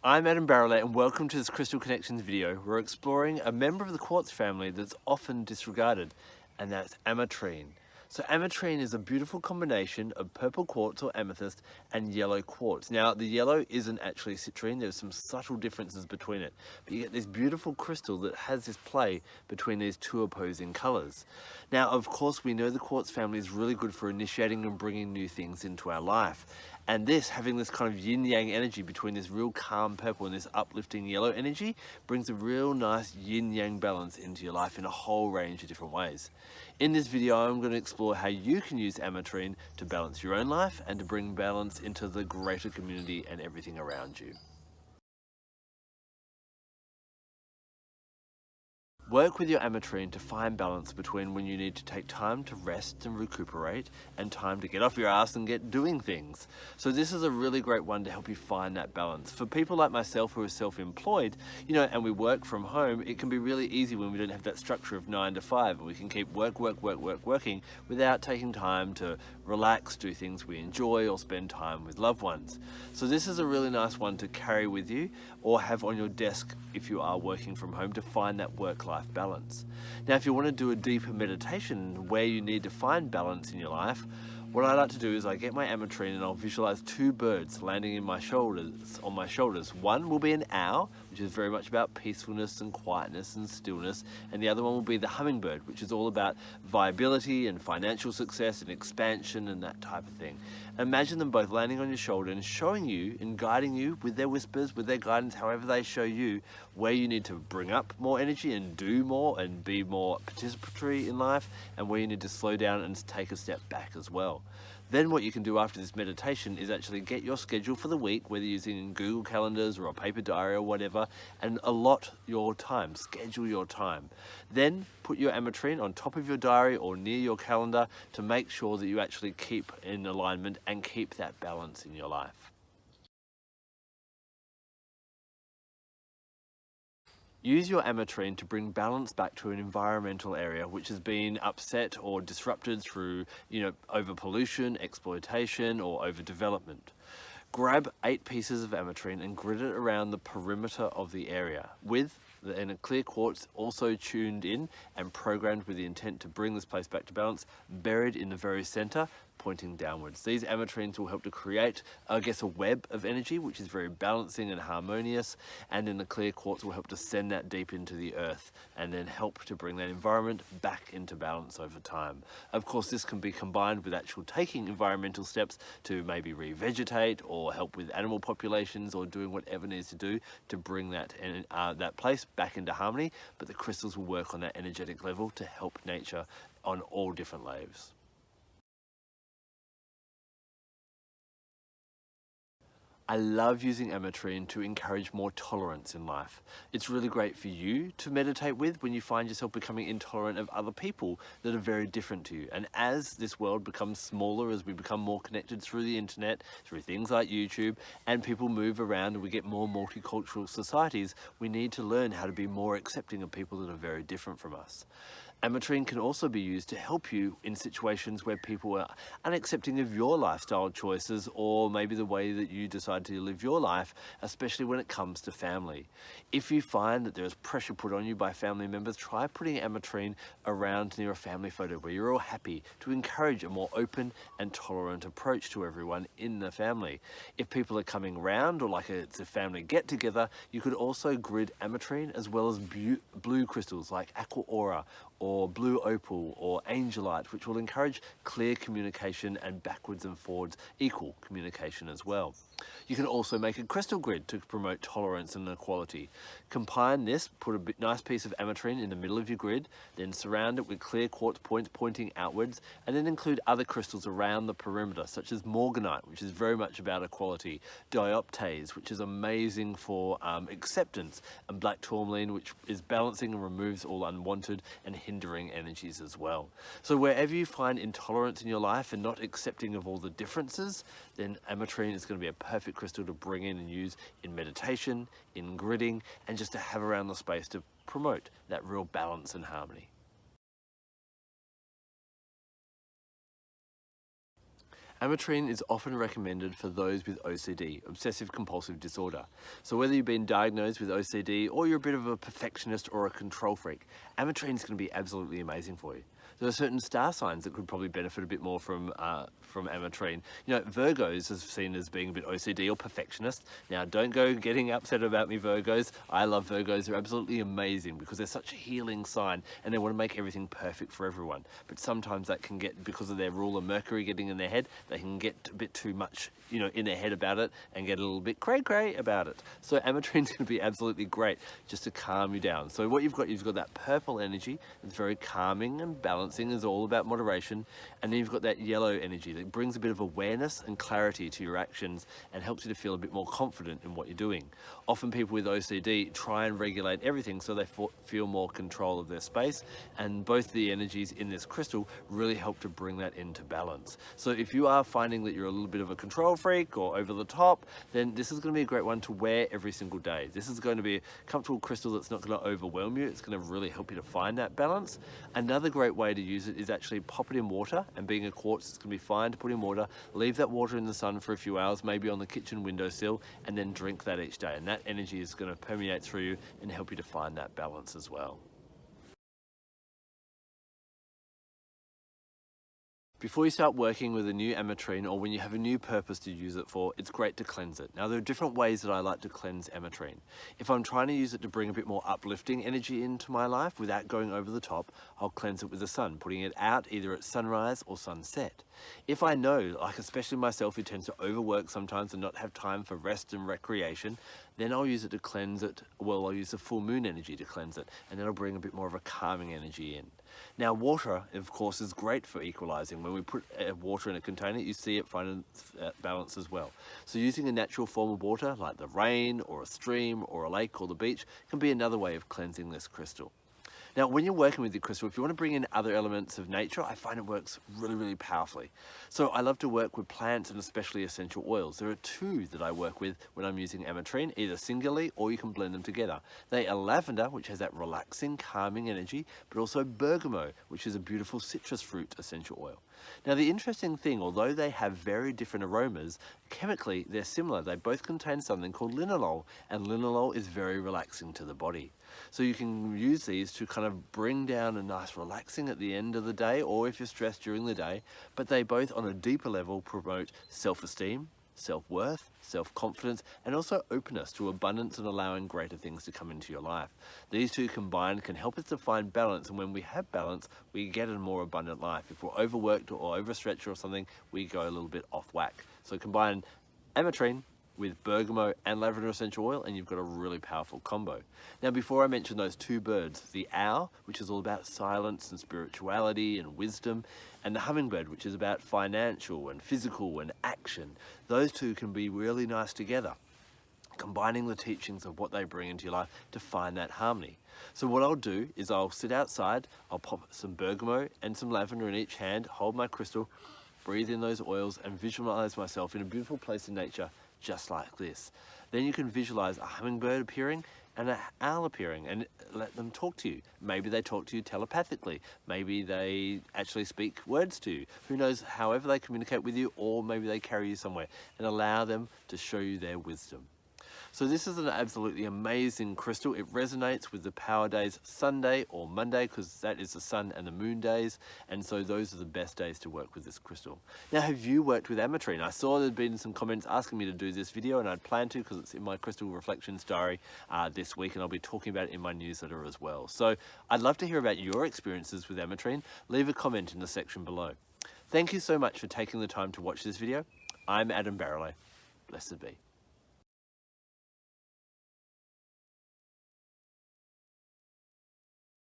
I'm Barralet and welcome to this Crystal Connections video. We're exploring a member of the quartz family that's often disregarded, and that's Ametrine. So Ametrine is a beautiful combination of purple quartz or amethyst and yellow quartz. Now the yellow isn't actually citrine, there's some subtle differences between it, but you get this beautiful crystal that has this play between these two opposing colours. Now of course we know the quartz family is really good for initiating and bringing new things into our life. And this, having this kind of yin-yang energy between this real calm purple and this uplifting yellow energy, brings a real nice yin-yang balance into your life in a whole range of different ways. In this video, I'm going to explore how you can use Ametrine to balance your own life and to bring balance into the greater community and everything around you. Work with your Ametrine to find balance between when you need to take time to rest and recuperate and time to get off your ass and get doing things. So this is a really great one to help you find that balance. For people like myself who are self-employed, and we work from home, it can be really easy when we don't have that structure of 9 to 5 and we can keep working without taking time to relax, do things we enjoy or spend time with loved ones. So this is a really nice one to carry with you or have on your desk if you are working from home to find that work-life balance. Now, if you want to do a deeper meditation where you need to find balance in your life, what I like to do is I get my Ametrine and I'll visualize two birds landing on my shoulders. One will be an owl, which is very much about peacefulness and quietness and stillness, and the other one will be the hummingbird, which is all about viability and financial success and expansion and that type of thing. Imagine them both landing on your shoulder and showing you and guiding you with their whispers, with their guidance, however they show you where you need to bring up more energy and do more and be more participatory in life, and where you need to slow down and take a step back as well. Then what you can do after this meditation is actually get your schedule for the week, whether you're using Google Calendars or a paper diary or whatever, and allot your time, schedule your time. Then put your Ametrine on top of your diary or near your calendar to make sure that you actually keep in alignment and keep that balance in your life. Use your Ametrine to bring balance back to an environmental area which has been upset or disrupted through, over pollution, exploitation, or overdevelopment. Grab 8 pieces of Ametrine and grid it around the perimeter of the area and a clear quartz also tuned in and programmed with the intent to bring this place back to balance, buried in the very center, pointing downwards. These Ametrines will help to create, a web of energy, which is very balancing and harmonious, and then the clear quartz will help to send that deep into the earth and then help to bring that environment back into balance over time. Of course, this can be combined with actual taking environmental steps to maybe revegetate or help with animal populations or doing whatever needs to do to bring that place back into harmony, but the crystals will work on that energetic level to help nature on all different layers. I love using Ametrine to encourage more tolerance in life. It's really great for you to meditate with when you find yourself becoming intolerant of other people that are very different to you. And as this world becomes smaller, as we become more connected through the internet, through things like YouTube, and people move around and we get more multicultural societies, we need to learn how to be more accepting of people that are very different from us. Ametrine can also be used to help you in situations where people are unaccepting of your lifestyle choices or maybe the way that you decide to live your life, especially when it comes to family. If you find that there's pressure put on you by family members, try putting Ametrine around near a family photo where you're all happy to encourage a more open and tolerant approach to everyone in the family. If people are coming round or like it's a family get together, you could also grid Ametrine as well as blue crystals like aqua aura or blue opal or angelite, which will encourage clear communication and backwards and forwards equal communication as well. You can also make a crystal grid to promote tolerance and equality. Combine this, put a nice piece of Ametrine in the middle of your grid, then surround it with clear quartz points pointing outwards, and then include other crystals around the perimeter, such as morganite, which is very much about equality, dioptase, which is amazing for acceptance, and black tourmaline, which is balancing and removes all unwanted and hindering energies as well. So wherever you find intolerance in your life and not accepting of all the differences, then Ametrine is going to be a perfect crystal to bring in and use in meditation, in gridding, and just to have around the space to promote that real balance and harmony. Ametrine is often recommended for those with OCD, obsessive compulsive disorder. So whether you've been diagnosed with OCD or you're a bit of a perfectionist or a control freak, Ametrine is going to be absolutely amazing for you. There are certain star signs that could probably benefit a bit more from Ametrine. You know, Virgos is seen as being a bit OCD or perfectionist. Now, don't go getting upset about me, Virgos. I love Virgos. They're absolutely amazing because they're such a healing sign and they want to make everything perfect for everyone. But sometimes that can get, because of their ruler Mercury getting in their head, they can get a bit too much, you know, in their head about it and get a little bit cray-cray about it. So Ametrine's going to be absolutely great just to calm you down. So what you've got that purple energy. It's very calming and balancing, is all about moderation. And then you've got that yellow energy that brings a bit of awareness and clarity to your actions and helps you to feel a bit more confident in what you're doing. Often people with OCD try and regulate everything so they feel more control of their space, and both the energies in this crystal really help to bring that into balance. So if you are finding that you're a little bit of a control freak or over the top, then this is going to be a great one to wear every single day. This is going to be a comfortable crystal that's not going to overwhelm you. It's going to really help you to find that balance. Another great way to use it is actually pop it in water, and being a quartz, it's going to be fine to put in water, leave that water in the sun for a few hours, maybe on the kitchen windowsill, and then drink that each day. And that energy is going to permeate through you and help you to find that balance as well. Before you start working with a new Ametrine, or when you have a new purpose to use it for, it's great to cleanse it. Now, there are different ways that I like to cleanse Ametrine. If I'm trying to use it to bring a bit more uplifting energy into my life without going over the top, I'll cleanse it with the sun, putting it out either at sunrise or sunset. If I know, like especially myself who tends to overwork sometimes and not have time for rest and recreation, then I'll use it to cleanse it. Well, I'll use the full moon energy to cleanse it, and that'll bring a bit more of a calming energy in. Now, water, of course, is great for equalizing. When we put water in a container, you see it find balance as well. So using a natural form of water, like the rain or a stream or a lake or the beach, can be another way of cleansing this crystal. Now, when you're working with the crystal, if you want to bring in other elements of nature, I find it works really, really powerfully. So I love to work with plants and especially essential oils. There are two that I work with when I'm using Ametrine, either singularly or you can blend them together. They are lavender, which has that relaxing, calming energy, but also bergamot, which is a beautiful citrus fruit essential oil. Now, the interesting thing, although they have very different aromas, chemically they're similar. They both contain something called linalool, and linalool is very relaxing to the body. So you can use these to kind of bring down a nice relaxing at the end of the day, or if you're stressed during the day, but they both on a deeper level promote self-esteem, self-worth, self-confidence, and also openness to abundance and allowing greater things to come into your life. These two combined can help us to find balance, and when we have balance, we get a more abundant life. If we're overworked or overstretched or something, we go a little bit off whack. So combine Ametrine with bergamot and lavender essential oil, and you've got a really powerful combo. Now, before I mention those two birds, the owl, which is all about silence and spirituality and wisdom, and the hummingbird, which is about financial and physical and action, those two can be really nice together, combining the teachings of what they bring into your life to find that harmony. So what I'll do is I'll sit outside, I'll pop some bergamot and some lavender in each hand, hold my crystal, breathe in those oils, and visualize myself in a beautiful place in nature, just like this. Then you can visualize a hummingbird appearing and an owl appearing, and let them talk to you. Maybe they talk to you telepathically. Maybe they actually speak words to you. Who knows, however they communicate with you, or maybe they carry you somewhere, and allow them to show you their wisdom. So this is an absolutely amazing crystal. It resonates with the power days Sunday or Monday, because that is the sun and the moon days, and so those are the best days to work with this crystal. Now, have you worked with Ametrine? I saw there'd been some comments asking me to do this video, and I'd planned to because it's in my Crystal Reflections diary this week, and I'll be talking about it in my newsletter as well. So I'd love to hear about your experiences with Ametrine. Leave a comment in the section below. Thank you so much for taking the time to watch this video. I'm Adam Barralet. Blessed be.